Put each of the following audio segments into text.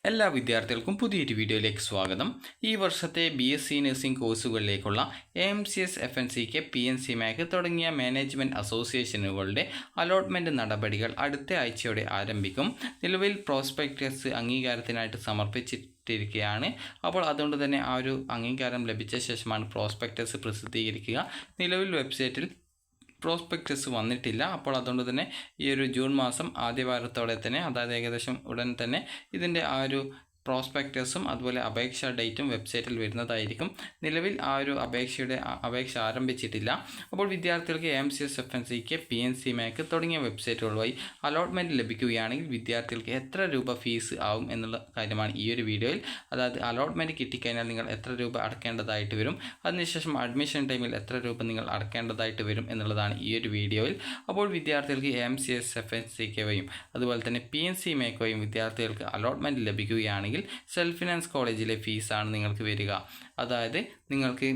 എല്ലാ വിദ്യാർത്ഥികൾക്കും പുതിയൊരു വീഡിയോയിലേക്ക് സ്വാഗതം. ഈ വർഷത്തെ BSc നഴ്സിംഗ് കോഴ്സുകളിലേക്കുള്ള AMCS FNCK PNC MAC തുടങ്ങിയ മാനേജ്മെൻറ്റ് അസോസിയേഷനുകളുടെ അലോട്ട്മെൻറ്റ് നടപടികൾ അടുത്ത ആഴ്ചയോടെ ആരംഭിക്കും. നിലവിൽ പ്രോസ്പെക്ടസ് അംഗീകാരത്തിനായിട്ട് സമർപ്പിച്ചിട്ടിരിക്കുകയാണ്. അപ്പോൾ അതുകൊണ്ട് തന്നെ ആ ഒരു അംഗീകാരം ലഭിച്ച ശേഷമാണ് പ്രോസ്പെക്ടസ് പ്രസിദ്ധീകരിക്കുക. നിലവിൽ വെബ്സൈറ്റിൽ പ്രോസ്പെക്ടസ് വന്നിട്ടില്ല. അപ്പോൾ അതുകൊണ്ട് തന്നെ ഈ ഒരു ജൂൺ മാസം ആദ്യവാരത്തോടെ തന്നെ, അതായത് ഏകദേശം ഉടൻ തന്നെ ഇതിൻ്റെ ആ ഒരു പ്രോസ്പെക്ടസും അതുപോലെ അപേക്ഷാ ഡേറ്റും വെബ്സൈറ്റിൽ വരുന്നതായിരിക്കും. നിലവിൽ ആ ഒരു അപേക്ഷ ആരംഭിച്ചിട്ടില്ല. അപ്പോൾ വിദ്യാർത്ഥികൾക്ക് AMCS FNCK PNC MAC തുടങ്ങിയ വെബ്സൈറ്റുകൾ വഴി അലോട്ട്മെൻറ്റ് ലഭിക്കുകയാണെങ്കിൽ വിദ്യാർത്ഥികൾക്ക് എത്ര രൂപ ഫീസ് ആവും എന്നുള്ള കാര്യമാണ് ഈ ഒരു വീഡിയോയിൽ. അതായത് അലോട്ട്മെൻറ്റ് കിട്ടിക്കഴിഞ്ഞാൽ നിങ്ങൾ എത്ര രൂപ അടക്കേണ്ടതായിട്ട് വരും, അതിനുശേഷം അഡ്മിഷൻ ടൈമിൽ എത്ര രൂപ നിങ്ങൾ അടക്കേണ്ടതായിട്ട് വരും എന്നുള്ളതാണ് ഈ ഒരു വീഡിയോയിൽ. അപ്പോൾ വിദ്യാർത്ഥികൾക്ക് AMCS FNCK വഴിയും അതുപോലെ തന്നെ PNC MAC വഴിയും വിദ്യാർത്ഥികൾക്ക് അലോട്ട്മെൻറ്റ് ലഭിക്കുകയാണെങ്കിൽ സെൽഫ് ഫിനാൻസ് കോളേജിലെ ഫീസാണ് നിങ്ങൾക്ക് വരിക. അതായത് നിങ്ങൾക്ക്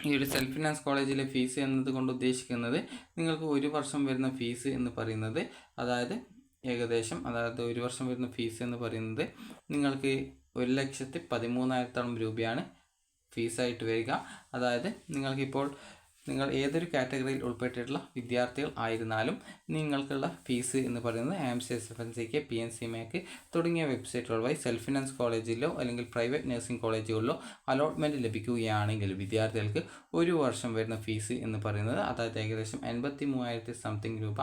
ഈ ഒരു സെൽഫ് ഫിനാൻസ് കോളേജിലെ ഫീസ് എന്നതുകൊണ്ട് ഉദ്ദേശിക്കുന്നത് നിങ്ങൾക്ക് ഒരു വർഷം വരുന്ന ഫീസ് എന്ന് പറയുന്നത്, അതായത് ഒരു വർഷം വരുന്ന ഫീസ് എന്ന് പറയുന്നത് നിങ്ങൾക്ക് 1,13,000 രൂപയാണ് ഫീസായിട്ട് വരിക. അതായത് നിങ്ങൾ ഏതൊരു കാറ്റഗറിയിൽ ഉൾപ്പെട്ടിട്ടുള്ള വിദ്യാർത്ഥികൾ ആയിരുന്നാലും നിങ്ങൾക്കുള്ള ഫീസ് എന്ന് പറയുന്നത് AMCS FNCK PNC MAC തുടങ്ങിയ വെബ്സൈറ്റുകൾ വഴി സെൽഫ് ഫിനാൻസ് കോളേജിലോ അല്ലെങ്കിൽ പ്രൈവറ്റ് നഴ്സിംഗ് കോളേജുകളിലോ അലോട്ട്മെൻറ്റ് ലഭിക്കുകയാണെങ്കിൽ വിദ്യാർത്ഥികൾക്ക് ഒരു വർഷം വരുന്ന ഫീസ് എന്ന് പറയുന്നത്, അതായത് ഏകദേശം 83,000 രൂപ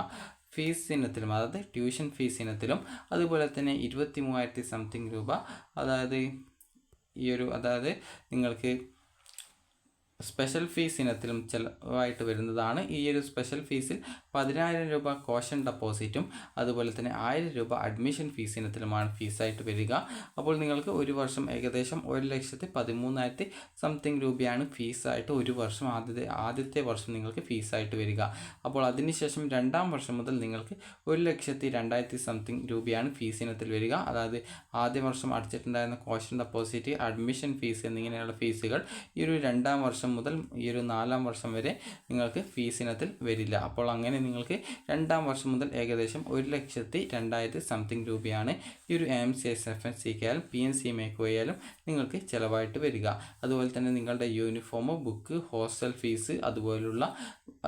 ഫീസ് ഇനത്തിലും, അതായത് ട്യൂഷൻ ഫീസ് ഇനത്തിലും, അതുപോലെ തന്നെ 23,000 രൂപ അതായത് നിങ്ങൾക്ക് സ്പെഷ്യൽ ഫീസ് ഇനത്തിലും ചിലവായിട്ട് വരുന്നതാണ്. ഈ ഒരു സ്പെഷ്യൽ ഫീസിൽ 10,000 രൂപ കോഷൻ ഡെപ്പോസിറ്റും അതുപോലെ തന്നെ 1,000 രൂപ അഡ്മിഷൻ ഫീസ് ഇനത്തിലുമാണ് ഫീസായിട്ട് വരിക. അപ്പോൾ നിങ്ങൾക്ക് ഒരു വർഷം ഏകദേശം 1,13,000 രൂപയാണ് ഫീസായിട്ട് ഒരു വർഷം ആദ്യത്തെ വർഷം നിങ്ങൾക്ക് ഫീസായിട്ട് വരിക. അപ്പോൾ അതിനുശേഷം രണ്ടാം വർഷം മുതൽ നിങ്ങൾക്ക് 1,02,000 രൂപയാണ് ഫീസ് ഇനത്തിൽ വരിക. അതായത് ആദ്യ വർഷം അടച്ചിട്ടുണ്ടായിരുന്ന കോഷൻ ഡെപ്പോസിറ്റ്, അഡ്മിഷൻ ഫീസ് എന്നിങ്ങനെയുള്ള ഫീസുകൾ ഈ ഒരു രണ്ടാം വർഷം മുതൽ ഈ ഒരു 4ാം വർഷം വരെ നിങ്ങൾക്ക് ഫീസ് ഇനത്തിൽ വരില്ല. അപ്പോൾ അങ്ങനെ നിങ്ങൾക്ക് രണ്ടാം വർഷം മുതൽ ഏകദേശം 1,02,000 രൂപയാണ് ഈ ഒരു AMCS FNCK ആയാലും PNC MAC ആയാലും നിങ്ങൾക്ക് ചിലവായിട്ട് വരിക. അതുപോലെ തന്നെ നിങ്ങളുടെ യൂണിഫോം, ബുക്ക്, ഹോസ്റ്റൽ ഫീസ്,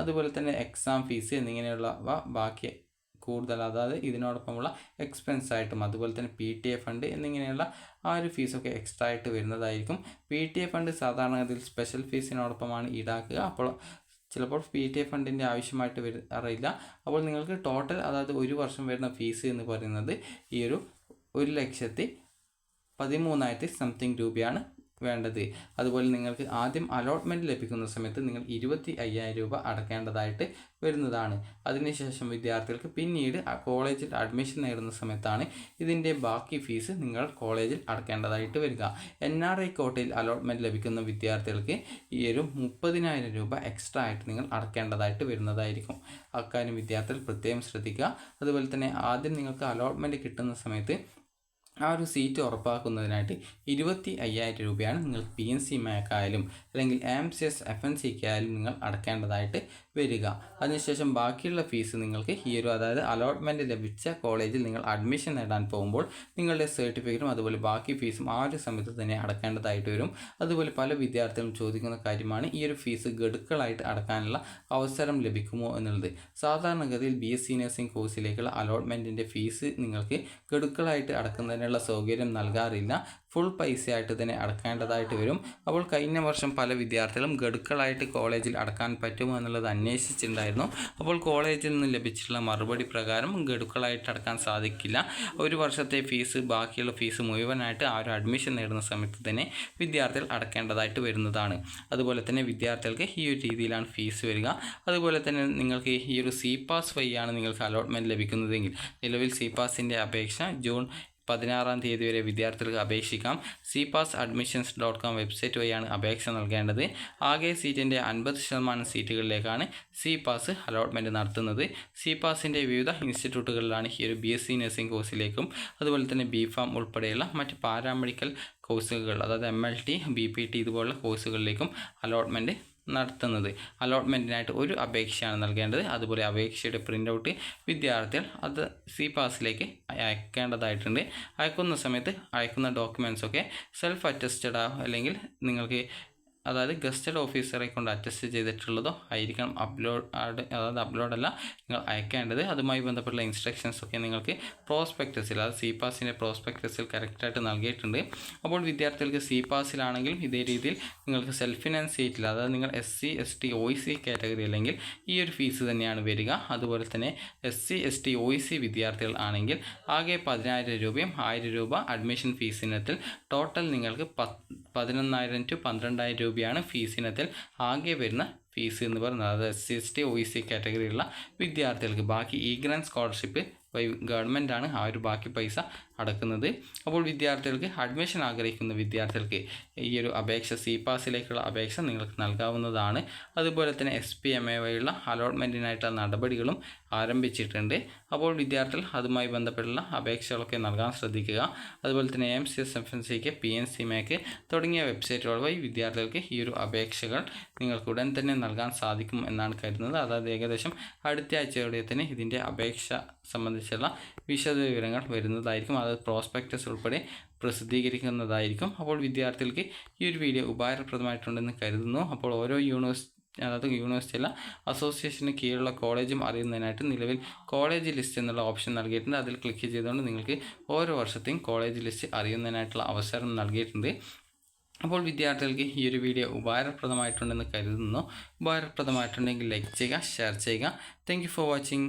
അതുപോലെ തന്നെ എക്സാം ഫീസ് എന്നിങ്ങനെയുള്ളവ ബാക്കി കൂടുതൽ, അതായത് ഇതിനോടൊപ്പമുള്ള എക്സ്പെൻസ് ആയിട്ടും അതുപോലെ തന്നെ PTA ഫണ്ട് എന്നിങ്ങനെയുള്ള ആ ഒരു ഫീസൊക്കെ എക്സ്ട്രാ ആയിട്ട് വരുന്നതായിരിക്കും. PTA ഫണ്ട് സാധാരണഗതിയിൽ സ്പെഷ്യൽ ഫീസിനോടൊപ്പമാണ് ഈടാക്കുക. അപ്പോൾ ചിലപ്പോൾ PTA ഫണ്ടിൻ്റെ ആവശ്യമായിട്ട് വരാറില്ല. അപ്പോൾ നിങ്ങൾക്ക് ടോട്ടൽ, അതായത് ഒരു വർഷം വരുന്ന ഫീസ് എന്ന് പറയുന്നത് ഈ ഒരു 1,13,000 രൂപയാണ് വേണ്ടത്. അതുപോലെ നിങ്ങൾക്ക് ആദ്യം അലോട്ട്മെൻറ്റ് ലഭിക്കുന്ന സമയത്ത് നിങ്ങൾ 25,000 രൂപ അടക്കേണ്ടതായിട്ട് വരുന്നതാണ്. അതിനുശേഷം വിദ്യാർത്ഥികൾക്ക് പിന്നീട് കോളേജിൽ അഡ്മിഷൻ നേടുന്ന സമയത്താണ് ഇതിൻ്റെ ബാക്കി ഫീസ് നിങ്ങൾ കോളേജിൽ അടക്കേണ്ടതായിട്ട് വരിക. NRI കോട്ടയിൽ അലോട്ട്മെൻറ്റ് ലഭിക്കുന്ന വിദ്യാർത്ഥികൾക്ക് ഈ ഒരു 30,000 രൂപ എക്സ്ട്രാ ആയിട്ട് നിങ്ങൾ അടക്കേണ്ടതായിട്ട് വരുന്നതായിരിക്കും. അക്കാര്യം വിദ്യാർത്ഥികൾ പ്രത്യേകം ശ്രദ്ധിക്കുക. അതുപോലെ തന്നെ ആദ്യം നിങ്ങൾക്ക് അലോട്ട്മെൻറ്റ് കിട്ടുന്ന സമയത്ത് ആ ഒരു സീറ്റ് ഉറപ്പാക്കുന്നതിനായിട്ട് 25,000 രൂപയാണ് നിങ്ങൾ PNC MAC ആയാലും അല്ലെങ്കിൽ AMCS FNCK ആയാലും നിങ്ങൾ അടക്കേണ്ടതായിട്ട് വരിക. അതിനുശേഷം ബാക്കിയുള്ള ഫീസ് നിങ്ങൾക്ക് അതായത് അലോട്ട്മെൻറ്റ് ലഭിച്ച കോളേജിൽ നിങ്ങൾ അഡ്മിഷൻ നേടാൻ പോകുമ്പോൾ നിങ്ങളുടെ സർട്ടിഫിക്കറ്റും അതുപോലെ ബാക്കി ഫീസും ആ ഒരു സമയത്ത് തന്നെ അടക്കേണ്ടതായിട്ട് വരും. അതുപോലെ പല വിദ്യാർത്ഥികളും ചോദിക്കുന്ന കാര്യമാണ് ഈ ഒരു ഫീസ് ഗഡുക്കളായിട്ട് അടക്കാനുള്ള അവസരം ലഭിക്കുമോ എന്നുള്ളത്. സാധാരണഗതിയിൽ BSc നഴ്സിംഗ് കോഴ്സിലേക്കുള്ള അലോട്ട്മെൻറ്റിൻ്റെ ഫീസ് നിങ്ങൾക്ക് ഗഡുക്കളായിട്ട് അടക്കുന്നതിനുള്ള സൗകര്യം നൽകാറില്ല. ഫുൾ പൈസയായിട്ട് തന്നെ അടക്കേണ്ടതായിട്ട് വരും. അപ്പോൾ കഴിഞ്ഞ വർഷം പല വിദ്യാർത്ഥികളും ഗഡുക്കളായിട്ട് കോളേജിൽ അടക്കാൻ പറ്റുമോ എന്നുള്ളത് അന്വേഷിച്ചിട്ടുണ്ടായിരുന്നു. അപ്പോൾ കോളേജിൽ നിന്ന് ലഭിച്ചിട്ടുള്ള മറുപടി പ്രകാരം ഗഡുക്കളായിട്ട് അടക്കാൻ സാധിക്കില്ല. ഒരു വർഷത്തെ ഫീസ്, ബാക്കിയുള്ള ഫീസ് മുഴുവനായിട്ട് ആ ഒരു അഡ്മിഷൻ നേടുന്ന സമയത്ത് തന്നെ വിദ്യാർത്ഥികൾ അടക്കേണ്ടതായിട്ട് വരുന്നതാണ്. അതുപോലെ തന്നെ വിദ്യാർത്ഥികൾക്ക് ഈ ഒരു രീതിയിലാണ് ഫീസ് വരിക. അതുപോലെ തന്നെ നിങ്ങൾക്ക് ഈ ഒരു CPAS വഴിയാണ് നിങ്ങൾക്ക് അലോട്ട്മെൻറ്റ് ലഭിക്കുന്നതെങ്കിൽ നിലവിൽ CPASൻ്റെ അപേക്ഷ ജൂൺ 16-ാം തീയതി വരെ വിദ്യാർത്ഥികൾക്ക് അപേക്ഷിക്കാം. cpassadmissions.com വെബ്സൈറ്റ് വഴിയാണ് അപേക്ഷ നൽകേണ്ടത്. ആകെ സീറ്റിൻ്റെ 50% സീറ്റുകളിലേക്കാണ് CPAS അലോട്ട്മെൻറ്റ് നടത്തുന്നത്. CPASൻ്റെ വിവിധ ഇൻസ്റ്റിറ്റ്യൂട്ടുകളിലാണ് ഈ ഒരു BSc നഴ്സിംഗ് കോഴ്സിലേക്കും അതുപോലെ തന്നെ BPharm ഉൾപ്പെടെയുള്ള മറ്റ് പാരാമെഡിക്കൽ കോഴ്സുകൾ, അതായത് MLT, BPT ഇതുപോലുള്ള കോഴ്സുകളിലേക്കും അലോട്ട്മെൻറ്റ് നടത്തുന്നത്. അലോട്ട്മെൻറ്റിനായിട്ട് ഒരു അപേക്ഷയാണ് നൽകേണ്ടത്. അതുപോലെ അപേക്ഷയുടെ പ്രിൻ്റ് ഔട്ട് വിദ്യാർത്ഥികൾ അത് CPASലേക്ക് അയക്കേണ്ടതായിട്ടുണ്ട്. അയക്കുന്ന സമയത്ത് അയക്കുന്ന ഡോക്യുമെൻറ്റ്സൊക്കെ സെൽഫ് അറ്റസ്റ്റഡ് അല്ലെങ്കിൽ നിങ്ങൾക്ക് അതായത് ഗസ്റ്റഡ് ഓഫീസറെ കൊണ്ട് അറ്റസ്റ്റ് ചെയ്തിട്ടുള്ളതോ ആയിരിക്കണം അപ്ലോഡല്ല നിങ്ങൾ അയക്കേണ്ടത്. അതുമായി ബന്ധപ്പെട്ടുള്ള ഇൻസ്ട്രക്ഷൻസ് ഒക്കെ നിങ്ങൾക്ക് പ്രോസ്പെക്ടസിൽ അതായത് CPASൻ്റെ പ്രോസ്പെക്ടസിൽ കറക്റ്റായിട്ട് നൽകിയിട്ടുണ്ട്. അപ്പോൾ വിദ്യാർത്ഥികൾക്ക് CPASലാണെങ്കിലും ഇതേ രീതിയിൽ നിങ്ങൾക്ക് സെൽഫ് ഫിനാൻസ് സീറ്റിൽ അതായത് നിങ്ങൾ SC ST OEC കാറ്റഗറി അല്ലെങ്കിൽ ഈ ഒരു ഫീസ് തന്നെയാണ് വരിക. അതുപോലെ തന്നെ SC ST OEC വിദ്യാർത്ഥികൾ ആണെങ്കിൽ ആകെ 10,000 രൂപയും 1,000 രൂപ അഡ്മിഷൻ ഫീസ് ഇനത്തിൽ ടോട്ടൽ നിങ്ങൾക്ക് 11,000 to 12,000 രൂപയാണ് ഫീസ് ഇനത്തിൽ ആകെ വരുന്ന ഫീസ് എന്ന് പറയുന്നത്. അത് SC ST OEC കാറ്റഗറിയുള്ള വിദ്യാർത്ഥികൾക്ക്. ബാക്കി ഗ്രാൻഡ് സ്കോളർഷിപ്പ് ഗവൺമെൻറ്റാണ് ആ ഒരു ബാക്കി പൈസ അടക്കുന്നത്. അപ്പോൾ വിദ്യാർത്ഥികൾക്ക് അഡ്മിഷൻ ആഗ്രഹിക്കുന്ന വിദ്യാർത്ഥികൾക്ക് ഈ ഒരു അപേക്ഷ CPASലേക്കുള്ള അപേക്ഷ നിങ്ങൾക്ക് നൽകാവുന്നതാണ്. അതുപോലെ തന്നെ SPMA വഴിയുള്ള അലോട്ട്മെൻറ്റിനായിട്ടുള്ള നടപടികളും ആരംഭിച്ചിട്ടുണ്ട്. അപ്പോൾ വിദ്യാർത്ഥികൾ അതുമായി ബന്ധപ്പെട്ടുള്ള അപേക്ഷകളൊക്കെ നൽകാൻ ശ്രദ്ധിക്കുക. അതുപോലെ തന്നെ AMCS FNCക്ക് PNCMAക്ക് തുടങ്ങിയ വെബ്സൈറ്റുകൾ വഴി വിദ്യാർത്ഥികൾക്ക് ഈ ഒരു അപേക്ഷകൾ നിങ്ങൾക്ക് ഉടൻ തന്നെ നൽകാൻ സാധിക്കും എന്നാണ് കരുതുന്നത്. അതായത് ഏകദേശം അടുത്ത ആഴ്ചയോടെ തന്നെ ഇതിൻ്റെ അപേക്ഷ സംബന്ധിച്ചുള്ള വിശദവിവരങ്ങൾ വരുന്നതായിരിക്കും. അത് പ്രോസ്പെക്ടസ് ഉൾപ്പെടെ പ്രസിദ്ധീകരിക്കുന്നതായിരിക്കും. അപ്പോൾ വിദ്യാർത്ഥികൾക്ക് ഈ ഒരു വീഡിയോ ഉപകാരപ്രദമായിട്ടുണ്ടെന്ന് കരുതുന്നു. അപ്പോൾ ഓരോ യൂണിവേഴ്സിറ്റിയിലെ അസോസിയേഷന് കീഴിലുള്ള കോളേജും അറിയുന്നതിനായിട്ട് നിലവിൽ കോളേജ് ലിസ്റ്റ് എന്നുള്ള ഓപ്ഷൻ നൽകിയിട്ടുണ്ട്. അതിൽ ക്ലിക്ക് ചെയ്തുകൊണ്ട് നിങ്ങൾക്ക് ഓരോ വർഷത്തെയും കോളേജ് ലിസ്റ്റ് അറിയുന്നതിനായിട്ടുള്ള അവസരം നൽകിയിട്ടുണ്ട്. അപ്പോൾ വിദ്യാർത്ഥികൾക്ക് ഈ ഒരു വീഡിയോ ഉപകാരപ്രദമായിട്ടുണ്ടെന്ന് കരുതുന്നു. ഉപകാരപ്രദമായിട്ടുണ്ടെങ്കിൽ ലൈക്ക് ചെയ്യുക, ഷെയർ ചെയ്യുക. Thank you for watching.